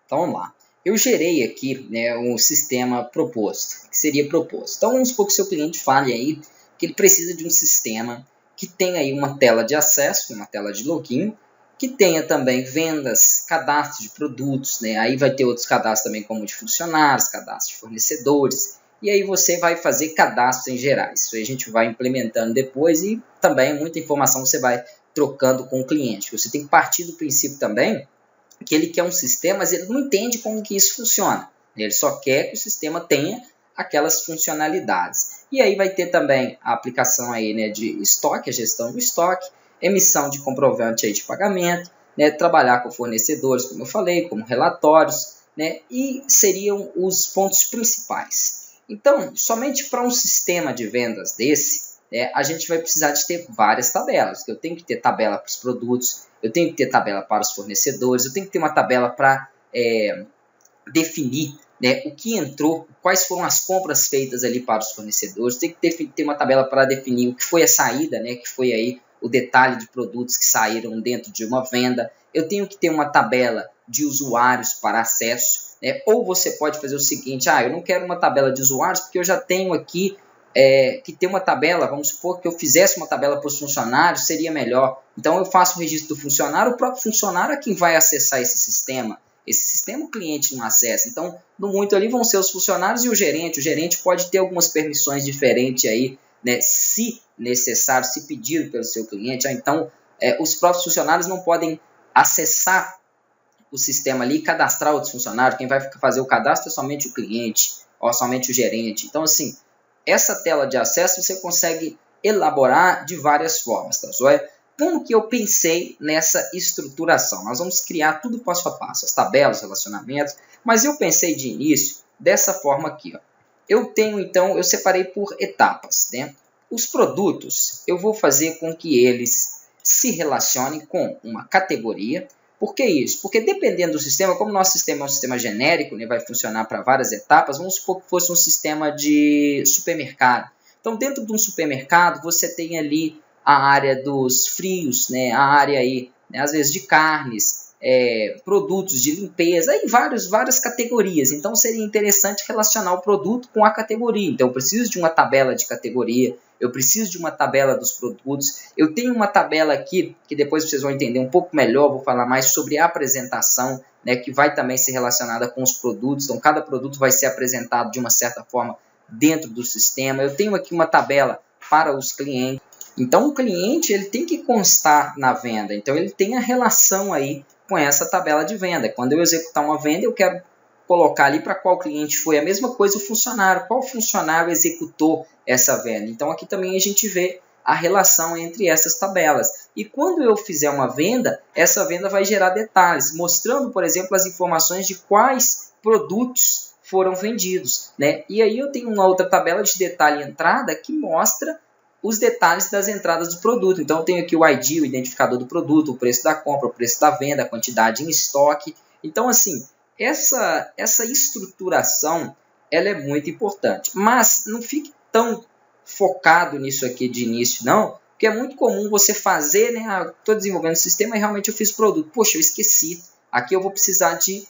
Então vamos lá. Eu gerei aqui, né, um sistema proposto, que seria proposto. Então vamos supor que o seu cliente fale aí que ele precisa de um sistema que tenha aí uma tela de acesso, uma tela de login, que tenha também vendas, cadastro de produtos, né? Aí vai ter outros cadastros também, como de funcionários, cadastro de fornecedores, e aí você vai fazer cadastros em gerais. Isso aí a gente vai implementando depois e também muita informação você vai trocando com o cliente. Você tem que partir do princípio também que ele quer um sistema, mas ele não entende como que isso funciona. Ele só quer que o sistema tenha aquelas funcionalidades. E aí vai ter também a aplicação aí, né, de estoque, a gestão do estoque, emissão de comprovante aí de pagamento, né, trabalhar com fornecedores, como eu falei, como relatórios, né, e seriam os pontos principais. Então, somente para um sistema de vendas desse, a gente vai precisar de ter várias tabelas. Eu tenho que ter tabela para os produtos, eu tenho que ter tabela para os fornecedores, eu tenho que ter uma tabela para definir, né, o que entrou, quais foram as compras feitas ali para os fornecedores, tem que ter uma tabela para definir o que foi a saída, né, que foi aí o detalhe de produtos que saíram dentro de uma venda. Eu tenho que ter uma tabela de usuários para acesso, né, ou você pode fazer o seguinte, eu não quero uma tabela de usuários porque eu já tenho aqui que ter uma tabela, vamos supor que eu fizesse uma tabela para os funcionários, seria melhor. Então eu faço o registro do funcionário, o próprio funcionário é quem vai acessar esse sistema. Esse sistema o cliente não acessa. Então, no muito ali vão ser os funcionários e o gerente. O gerente pode ter algumas permissões diferentes aí, né, se necessário, se pedido pelo seu cliente. Então, os próprios funcionários não podem acessar o sistema ali e cadastrar outros funcionários. Quem vai fazer o cadastro é somente o cliente ou somente o gerente. Então, assim, essa tela de acesso você consegue elaborar de várias formas, tá joia? Como que eu pensei nessa estruturação? Nós vamos criar tudo passo a passo, as tabelas, relacionamentos, mas eu pensei de início dessa forma aqui, ó. Eu separei por etapas, né? Os produtos, eu vou fazer com que eles se relacionem com uma categoria. Por que isso? Porque dependendo do sistema, como o nosso sistema é um sistema genérico, né, vai funcionar para várias etapas, vamos supor que fosse um sistema de supermercado. Então, dentro de um supermercado, você tem ali a área dos frios, né, a área aí, né, às vezes de carnes, produtos de limpeza, aí várias categorias. Então, seria interessante relacionar o produto com a categoria. Então, eu preciso de uma tabela de categoria, eu preciso de uma tabela dos produtos. Eu tenho uma tabela aqui, que depois vocês vão entender um pouco melhor, vou falar mais sobre a apresentação, né, que vai também ser relacionada com os produtos. Então, cada produto vai ser apresentado de uma certa forma dentro do sistema. Eu tenho aqui uma tabela para os clientes. Então, o cliente ele tem que constar na venda. Então, ele tem a relação aí com essa tabela de venda. Quando eu executar uma venda, eu quero colocar ali para qual cliente foi. A mesma coisa o funcionário. Qual funcionário executou essa venda? Então, aqui também a gente vê a relação entre essas tabelas. E quando eu fizer uma venda, essa venda vai gerar detalhes, mostrando, por exemplo, as informações de quais produtos foram vendidos, né? E aí eu tenho uma outra tabela de detalhe entrada que mostra os detalhes das entradas do produto. Então, eu tenho aqui o ID, o identificador do produto, o preço da compra, o preço da venda, a quantidade em estoque. Então, assim, essa estruturação ela é muito importante. Mas não fique tão focado nisso aqui de início, não, porque é muito comum você fazer, né? Estou desenvolvendo o sistema e realmente eu fiz o produto. Poxa, eu esqueci. Aqui eu vou precisar de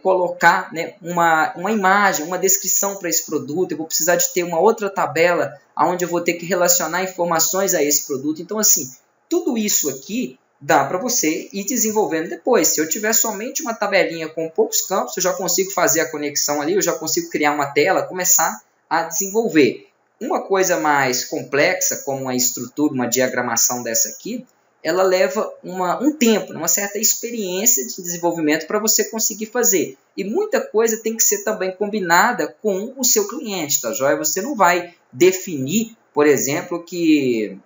colocar, né, uma imagem, uma descrição para esse produto, eu vou precisar de ter uma outra tabela onde eu vou ter que relacionar informações a esse produto. Então, assim, tudo isso aqui dá para você ir desenvolvendo depois. Se eu tiver somente uma tabelinha com poucos campos, eu já consigo fazer a conexão ali, eu já consigo criar uma tela, começar a desenvolver. Uma coisa mais complexa, como uma estrutura, uma diagramação dessa aqui, ela leva um tempo, uma certa experiência de desenvolvimento para você conseguir fazer. E muita coisa tem que ser também combinada com o seu cliente, tá joia? Você não vai definir, por exemplo, que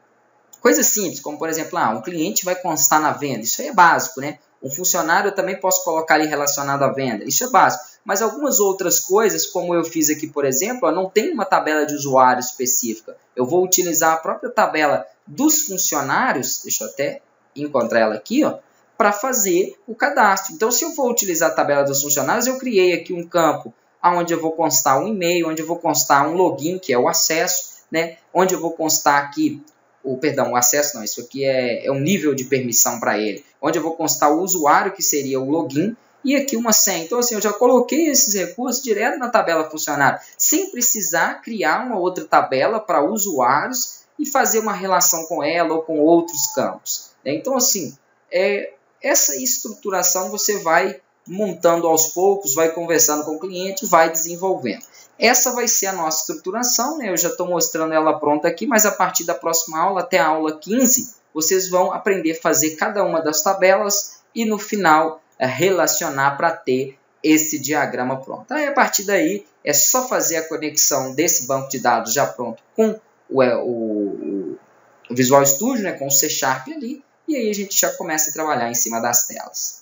coisas simples, como por exemplo, um cliente vai constar na venda. Isso aí é básico, né? Um funcionário eu também posso colocar ali relacionado à venda. Isso é básico. Mas algumas outras coisas, como eu fiz aqui, por exemplo, não tem uma tabela de usuário específica. Eu vou utilizar a própria tabela dos funcionários, deixa eu até encontrar ela aqui, para fazer o cadastro. Então, se eu for utilizar a tabela dos funcionários, eu criei aqui um campo onde eu vou constar um e-mail, onde eu vou constar um login, que é o acesso, né? Onde eu vou constar aqui o acesso não, isso aqui é um nível de permissão para ele, onde eu vou constar o usuário, que seria o login, e aqui uma senha. Então, assim, eu já coloquei esses recursos direto na tabela funcionário, sem precisar criar uma outra tabela para usuários e fazer uma relação com ela ou com outros campos. Então, assim, essa estruturação você vai montando aos poucos, vai conversando com o cliente, vai desenvolvendo. Essa vai ser a nossa estruturação, né? Eu já estou mostrando ela pronta aqui, mas a partir da próxima aula, até a aula 15, vocês vão aprender a fazer cada uma das tabelas e no final relacionar para ter esse diagrama pronto. Aí, a partir daí, é só fazer a conexão desse banco de dados já pronto com o Visual Studio, né? Com o C# ali, e aí a gente já começa a trabalhar em cima das telas.